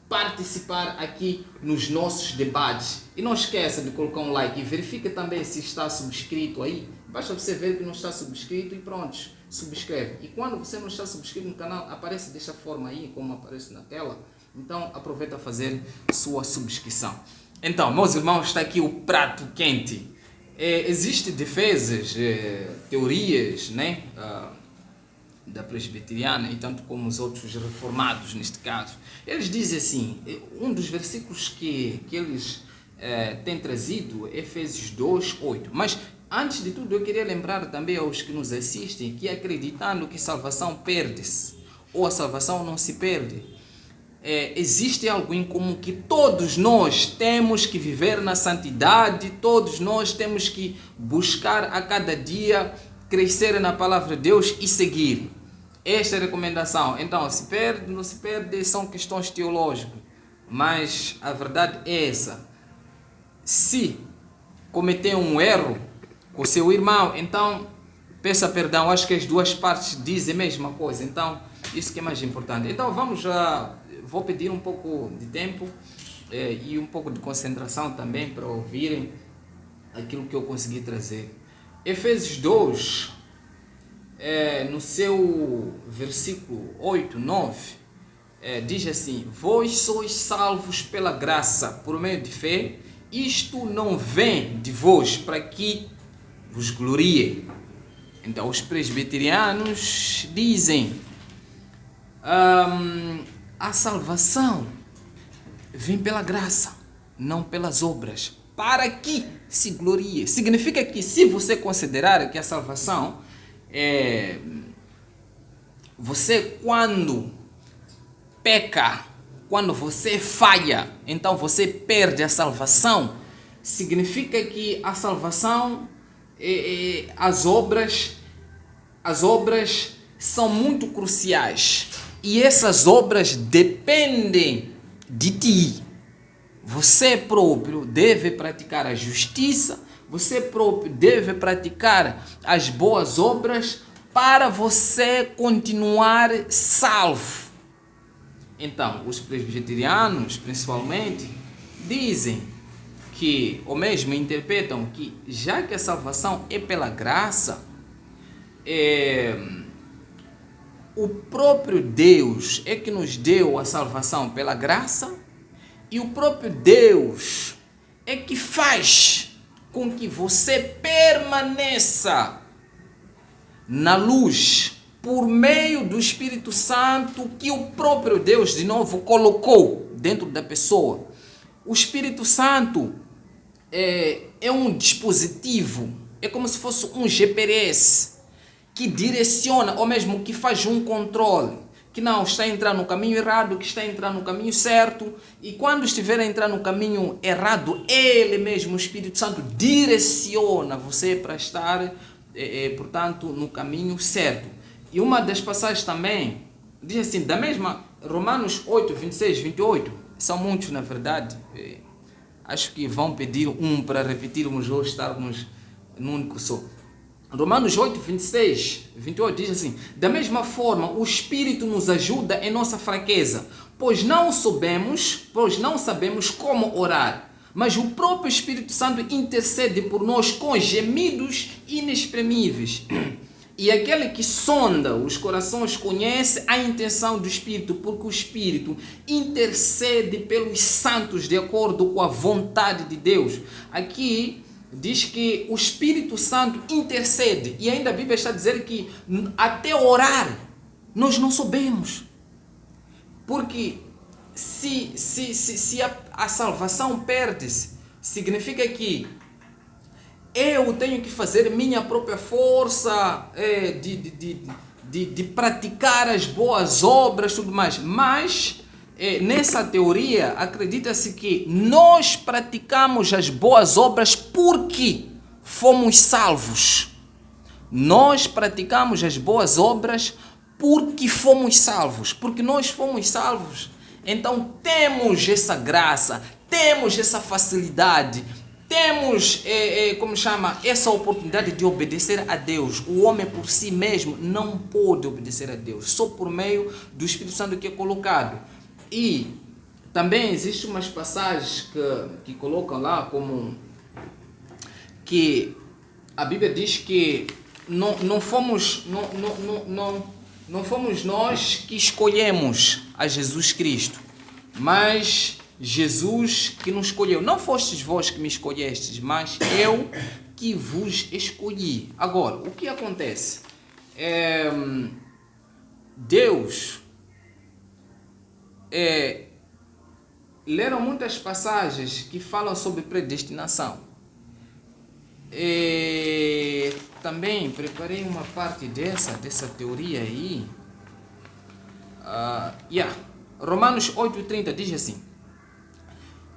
participar aqui nos nossos debates. E não esqueça de colocar um like e verifica também se está subscrito aí. Basta você ver que não está subscrito e pronto, subscreve. E quando você não está subscrito no canal, aparece dessa forma aí, como aparece na tela. Então aproveita a fazer sua subscrição. Então, meus irmãos, está aqui o prato quente. Existem defesas, teorias, né, da presbiteriana, e tanto como os outros reformados neste caso. Eles dizem assim, um dos versículos que eles têm trazido é Efésios 2:8. Mas antes de tudo eu queria lembrar também aos que nos assistem que acreditando que salvação perde-se ou a salvação não se perde. Existe algo em comum que todos nós temos que viver na santidade, todos nós temos que buscar a cada dia crescer na palavra de Deus e seguir. Esta é a recomendação. Então, se perde, não se perde, são questões teológicas. Mas a verdade é essa. Se cometer um erro com seu irmão, então peça perdão. Acho que as duas partes dizem a mesma coisa. Então, isso que é mais importante. Então, vou pedir um pouco de tempo e um pouco de concentração também para ouvirem aquilo que eu consegui trazer. Efésios 2, no seu versículo 8, 9, diz assim: vós sois salvos pela graça, por meio de fé, isto não vem de vós, para que vos glorie. Então os presbiterianos dizem, a salvação vem pela graça, não pelas obras, para que se glorie. Significa que se você considerar que a salvação você quando peca, quando você falha, então você perde a salvação, significa que a salvação, as obras são muito cruciais e essas obras dependem de ti. Você próprio deve praticar a justiça, você próprio deve praticar as boas obras para você continuar salvo. Então, os presbiterianos, principalmente, dizem que, ou mesmo interpretam que, já que a salvação é pela graça, o próprio Deus é que nos deu a salvação pela graça, e o próprio Deus é que faz com que você permaneça na luz por meio do Espírito Santo que o próprio Deus, de novo, colocou dentro da pessoa. O Espírito Santo é um dispositivo, é como se fosse um GPS que direciona, ou mesmo que faz um controle, que não está a entrar no caminho errado, que está a entrar no caminho certo, e quando estiver a entrar no caminho errado, ele mesmo, o Espírito Santo, direciona você para estar, portanto, no caminho certo. E uma das passagens também, diz assim, da mesma, Romanos 8, 26, 28, são muitos na verdade, acho que vão pedir um para repetirmos ou estarmos num único só. Romanos 8, 26, 28 diz assim: da mesma forma, o Espírito nos ajuda em nossa fraqueza, pois não sabemos como orar, mas o próprio Espírito Santo intercede por nós com gemidos inexprimíveis. E aquele que sonda os corações conhece a intenção do Espírito, porque o Espírito intercede pelos santos de acordo com a vontade de Deus. Aqui diz que o Espírito Santo intercede, e ainda a Bíblia está a dizer que até orar nós não sabemos, porque se a salvação perde-se, significa que eu tenho que fazer minha própria força de praticar as boas obras, tudo mais, mas nessa teoria, acredita-se que nós praticamos as boas obras porque fomos salvos. Nós praticamos as boas obras porque fomos salvos. Porque nós fomos salvos. Então temos essa graça, temos essa facilidade, temos, essa oportunidade de obedecer a Deus. O homem por si mesmo não pode obedecer a Deus, só por meio do Espírito Santo que é colocado. E também existem umas passagens que colocam lá como que a Bíblia diz que não fomos nós que escolhemos a Jesus Cristo, mas Jesus que nos escolheu. Não fostes vós que me escolhestes, mas eu que vos escolhi. Agora, o que acontece? Deus leram muitas passagens que falam sobre predestinação. Também preparei uma parte dessa teoria aí, Romanos 8,30 diz assim: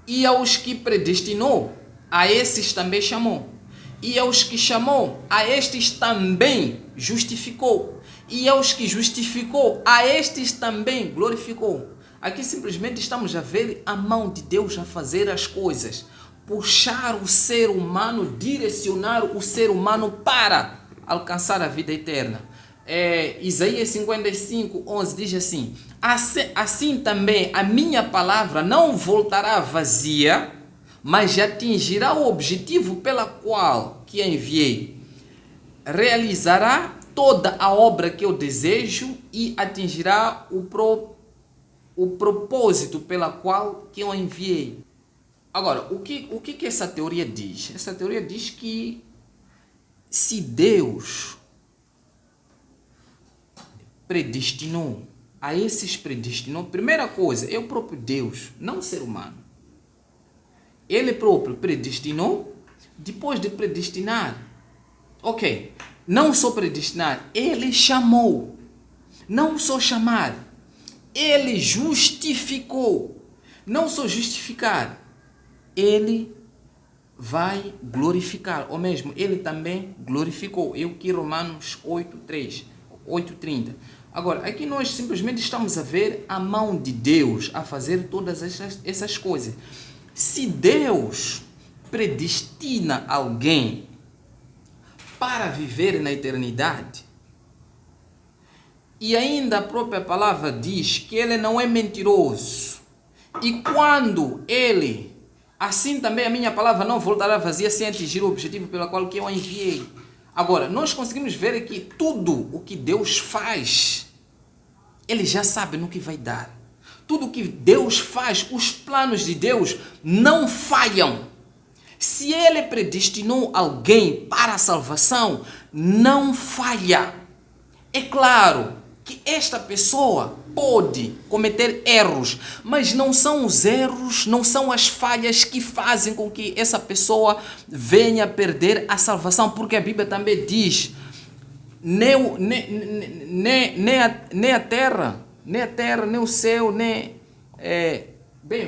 e aos que predestinou, a esses também chamou. E aos que chamou, a estes também justificou. E aos que justificou, a estes também glorificou. Aqui simplesmente estamos a ver a mão de Deus a fazer as coisas. Puxar o ser humano, direcionar o ser humano para alcançar a vida eterna. Isaías 55:11 diz assim: assim também a minha palavra não voltará vazia, mas atingirá o objetivo pela qual que a enviei. Realizará toda a obra que eu desejo e atingirá o propósito pela qual que eu enviei. Agora, o que essa teoria diz? Essa teoria diz que se Deus predestinou, a esses predestinou, primeira coisa, é o próprio Deus, não o ser humano. Ele próprio predestinou, depois de predestinar, não só predestinar, ele chamou, não só chamar, ele justificou, não só justificar, ele vai glorificar, ou mesmo, ele também glorificou, é o que Romanos 8:30. Agora, aqui nós simplesmente estamos a ver a mão de Deus a fazer todas essas coisas. Se Deus predestina alguém para viver na eternidade, e ainda a própria palavra diz que ele não é mentiroso, e quando ele, assim também a minha palavra não voltará vazia sem atingir o objetivo pelo qual que eu a enviei. Agora, nós conseguimos ver que tudo o que Deus faz, ele já sabe no que vai dar. Tudo o que Deus faz, os planos de Deus não falham. Se ele predestinou alguém para a salvação, não falha. É claro que esta pessoa pode cometer erros, mas não são os erros, não são as falhas que fazem com que essa pessoa venha perder a salvação, porque a Bíblia também diz: nem a terra, nem o céu,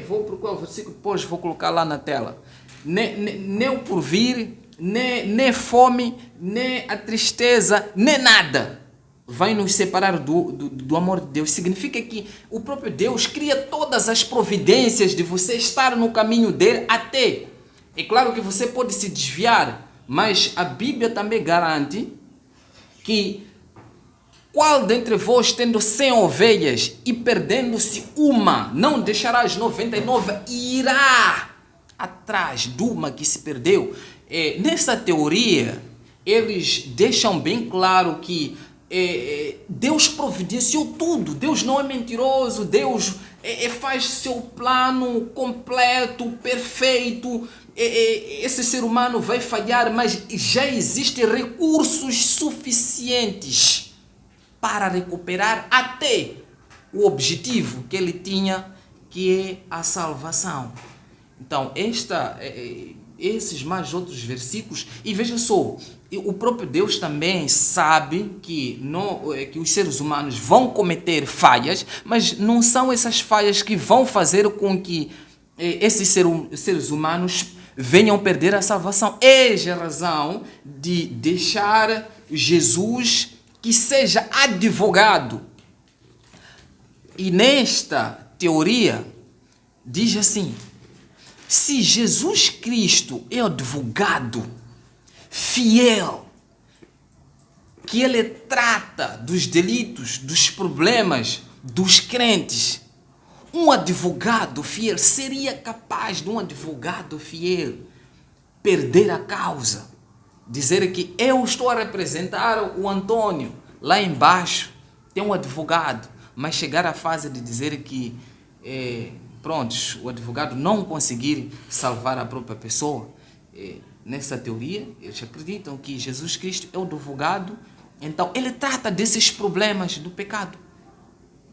vou procurar o versículo, depois vou colocar lá na tela. Nem o porvir, nem fome, nem a tristeza, nem nada vai nos separar do amor de Deus. Significa que o próprio Deus cria todas as providências de você estar no caminho dele até. É claro que você pode se desviar, mas a Bíblia também garante que qual dentre vós, tendo 100 ovelhas e perdendo-se uma, não deixará as 99 e irá atrás de uma que se perdeu? Nessa teoria, eles deixam bem claro que Deus providenciou tudo. Deus não é mentiroso. Deus faz seu plano completo, perfeito. Esse ser humano vai falhar, mas já existem recursos suficientes para recuperar até o objetivo que ele tinha, que é a salvação. Então, esses mais outros versículos, e veja só, o próprio Deus também sabe que os seres humanos vão cometer falhas, mas não são essas falhas que vão fazer com que esses seres humanos venham perder a salvação. Eis a razão de deixar Jesus que seja advogado. E nesta teoria diz assim: se Jesus Cristo é advogado fiel, que ele trata dos delitos, dos problemas dos crentes, um advogado fiel seria capaz de um advogado fiel perder a causa, dizer que eu estou a representar o Antônio, lá embaixo tem um advogado, mas chegar à fase de dizer que o advogado não conseguir salvar a própria pessoa? Nessa teoria, eles acreditam que Jesus Cristo é o advogado, então ele trata desses problemas do pecado.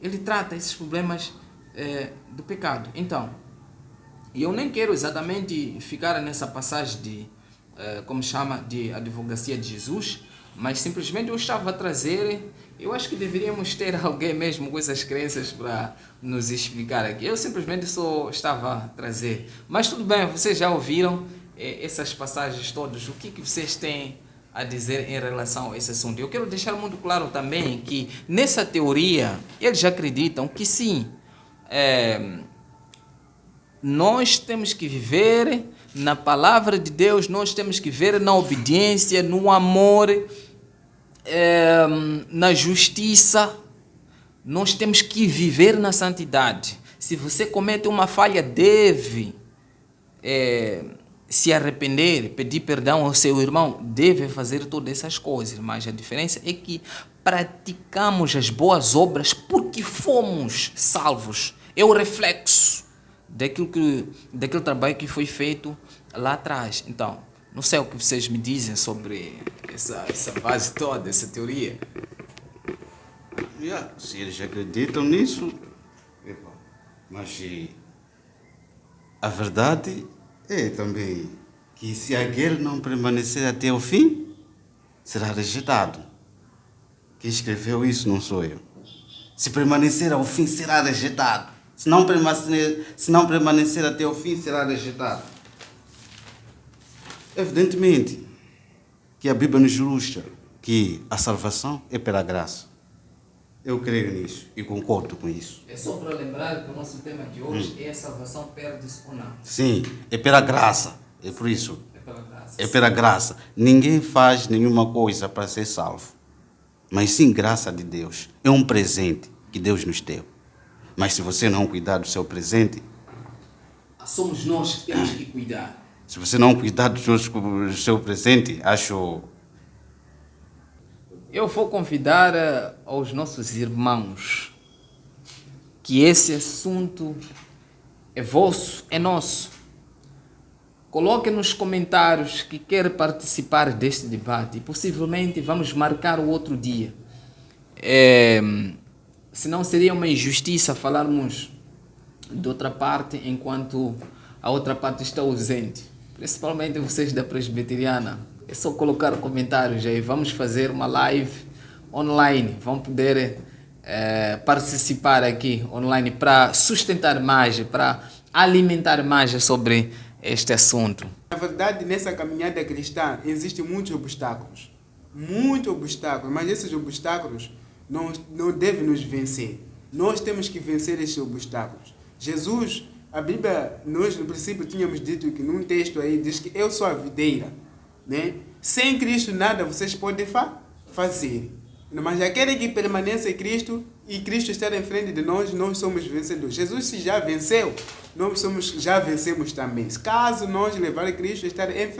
Ele trata esses problemas do pecado. Então, eu nem quero exatamente ficar nessa passagem de, de advocacia de Jesus, mas simplesmente eu estava a trazer. Eu acho que deveríamos ter alguém mesmo com essas crenças para nos explicar aqui. Eu simplesmente só estava a trazer. Mas tudo bem, vocês já ouviram essas passagens todas. O que vocês têm a dizer em relação a esse assunto? Eu quero deixar muito claro também que nessa teoria eles acreditam que sim, nós temos que viver na palavra de Deus, nós temos que viver na obediência, no amor, na justiça. Nós temos que viver na santidade. Se você comete uma falha, deve se arrepender, pedir perdão ao seu irmão, deve fazer todas essas coisas. Mas a diferença é que praticamos as boas obras porque fomos salvos. É o reflexo daquele trabalho que foi feito lá atrás. Então, não sei o que vocês me dizem sobre essa base toda, essa teoria. Se eles acreditam nisso, mas a verdade é também que se aquele não permanecer até o fim, será rejeitado. Quem escreveu isso não sou eu. Se permanecer ao fim, será rejeitado. Se não permanecer até o fim, será rejeitado. Evidentemente que a Bíblia nos ilustra que a salvação é pela graça. Eu creio nisso e concordo com isso. É só para lembrar que o nosso tema de hoje é a salvação, perde-se ou não. Sim, é pela graça. É por isso. É pela graça. É pela graça. Ninguém faz nenhuma coisa para ser salvo. Mas sim, graça de Deus. É um presente que Deus nos deu. Mas se você não cuidar do seu presente, somos nós que temos que cuidar. Se você não cuidar do seu presente, Eu vou convidar aos nossos irmãos que esse assunto é vosso, é nosso. Coloque nos comentários que quer participar deste debate e possivelmente vamos marcar o outro dia. Senão seria uma injustiça falarmos de outra parte enquanto a outra parte está ausente. Principalmente vocês da Presbiteriana. É só colocar comentários aí. Vamos fazer uma live online. Vão poder participar aqui online para sustentar mais, para alimentar mais sobre este assunto. Na verdade, nessa caminhada cristã existem muitos obstáculos. Muitos obstáculos. Mas esses obstáculos não devem nos vencer. Nós temos que vencer esses obstáculos. Jesus, a Bíblia, nós no princípio tínhamos dito que num texto aí diz que eu sou a videira, né? Sem Cristo nada vocês podem fazer. Mas aquele que permanece em Cristo e Cristo está em frente de nós, nós somos vencedores. Jesus se já venceu, nós já vencemos também. Caso nós levar Cristo estar em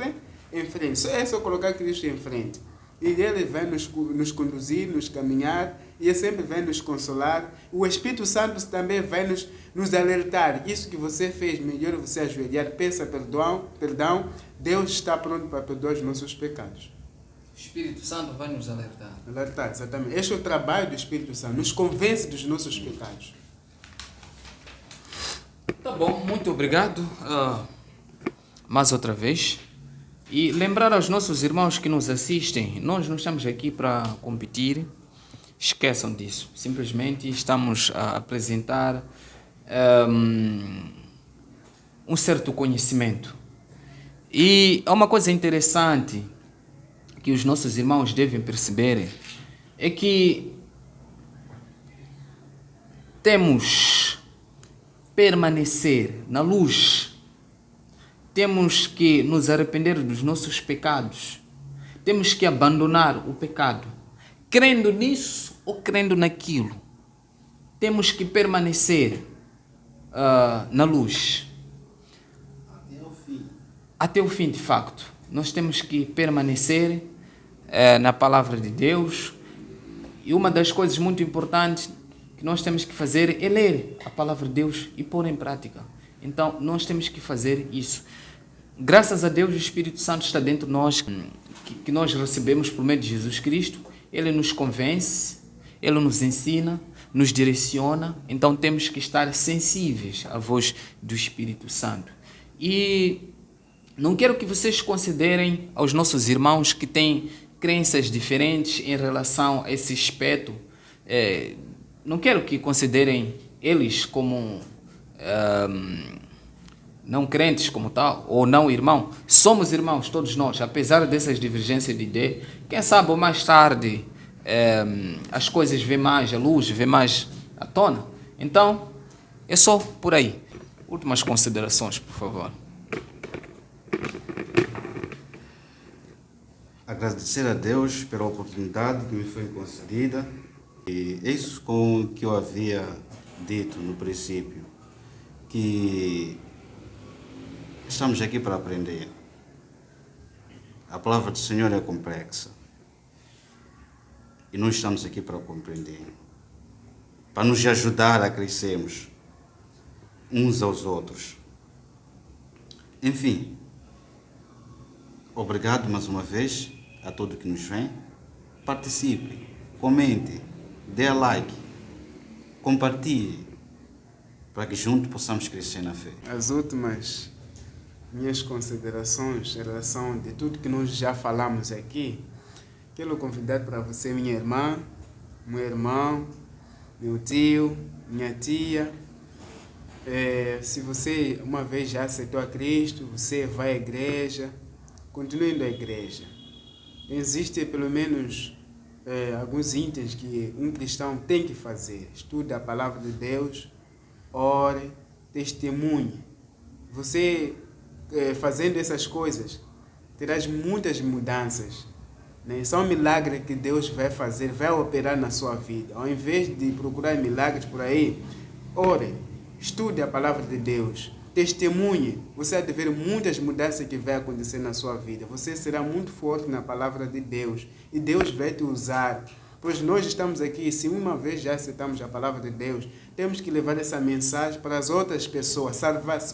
frente, é só colocar Cristo em frente. E Ele vai nos conduzir, nos caminhar, e Ele sempre vai nos consolar. O Espírito Santo também vai nos alertar. Isso que você fez, melhor você ajoelhar, peça perdão. Deus está pronto para perdoar os nossos pecados. O Espírito Santo vai nos alertar. Alertar, exatamente. Este é o trabalho do Espírito Santo, nos convence dos nossos pecados. Tá bom, muito obrigado. Mais outra vez. E lembrar aos nossos irmãos que nos assistem, nós não estamos aqui para competir, esqueçam disso. Simplesmente estamos a apresentar um certo conhecimento. E há uma coisa interessante que os nossos irmãos devem perceber, é que temos permanecer na luz. Temos que nos arrepender dos nossos pecados. Temos que abandonar o pecado. Crendo nisso ou crendo naquilo. Temos que permanecer na luz. Até o fim, de facto. Nós temos que permanecer na palavra de Deus. E uma das coisas muito importantes que nós temos que fazer é ler a palavra de Deus e pôr em prática. Então, nós temos que fazer isso. Graças a Deus, o Espírito Santo está dentro de nós, que nós recebemos por meio de Jesus Cristo. Ele nos convence, Ele nos ensina, nos direciona. Então, temos que estar sensíveis à voz do Espírito Santo. E não quero que vocês considerem aos nossos irmãos que têm crenças diferentes em relação a esse aspecto. Não quero que considerem eles como não crentes como tal, ou não irmão. Somos irmãos todos nós, apesar dessas divergências de ideia. Quem sabe mais tarde as coisas vêm mais à luz, vêm mais à tona. Então, é só por aí. Últimas considerações, por favor. Agradecer a Deus pela oportunidade que me foi concedida. E é isso com o que eu havia dito no princípio, que estamos aqui para aprender. A palavra do Senhor é complexa e nós estamos aqui para compreender, para nos ajudar a crescermos uns aos outros. Enfim, obrigado mais uma vez a todos que nos vêm. Participe, comente, dê like, compartilhe, para que juntos possamos crescer na fé. As últimas minhas considerações em relação de tudo que nós já falamos aqui, quero convidar para você, minha irmã, meu irmão, meu tio, minha tia. Se você uma vez já aceitou a Cristo, você vai à igreja, continue indo à igreja. Existem pelo menos alguns itens que um cristão tem que fazer. Estude a palavra de Deus, ore, testemunhe. Você fazendo essas coisas, terás muitas mudanças. Né? São milagres que Deus vai fazer, vai operar na sua vida. Ao invés de procurar milagres por aí, ore, estude a palavra de Deus, testemunhe. Você vai ver muitas mudanças que vai acontecer na sua vida. Você será muito forte na palavra de Deus e Deus vai te usar. Pois nós estamos aqui, se uma vez já aceitamos a palavra de Deus, temos que levar essa mensagem para as outras pessoas.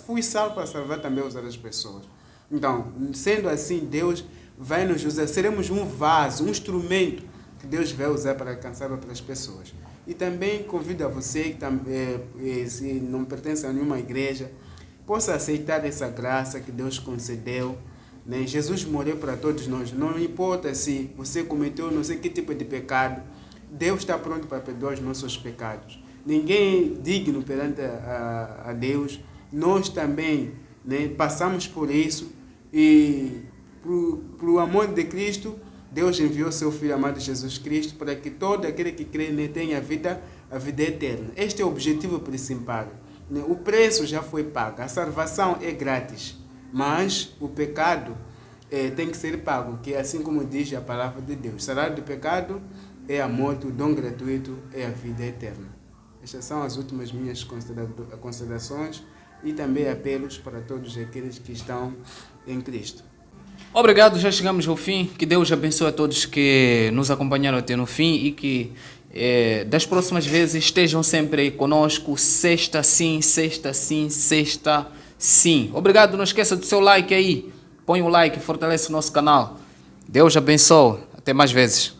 Fui salvo para salvar também as outras pessoas. Então, sendo assim, Deus vai nos usar. Seremos um vaso, um instrumento que Deus vai usar para alcançar outras pessoas. E também convido a você que se não pertence a nenhuma igreja, possa aceitar essa graça que Deus concedeu. Né? Jesus morreu para todos nós. Não importa se você cometeu não sei que tipo de pecado, Deus está pronto para perdoar os nossos pecados. Ninguém é digno perante a Deus. Nós também, né, passamos por isso e por amor de Cristo, Deus enviou seu Filho amado Jesus Cristo para que todo aquele que crê nele tenha a vida eterna. Este é o objetivo principal. O preço já foi pago, a salvação é grátis, mas o pecado tem que ser pago, que é assim como diz a palavra de Deus. O salário do pecado é a morte, o dom gratuito é a vida eterna. Estas são as últimas minhas considerações e também apelos para todos aqueles que estão em Cristo. Obrigado, já chegamos ao fim. Que Deus abençoe a todos que nos acompanharam até no fim e que das próximas vezes estejam sempre aí conosco. Sexta sim, sexta sim, sexta sim. Obrigado, não esqueça do seu like aí. Põe o like, fortalece o nosso canal. Deus abençoe. Até mais vezes.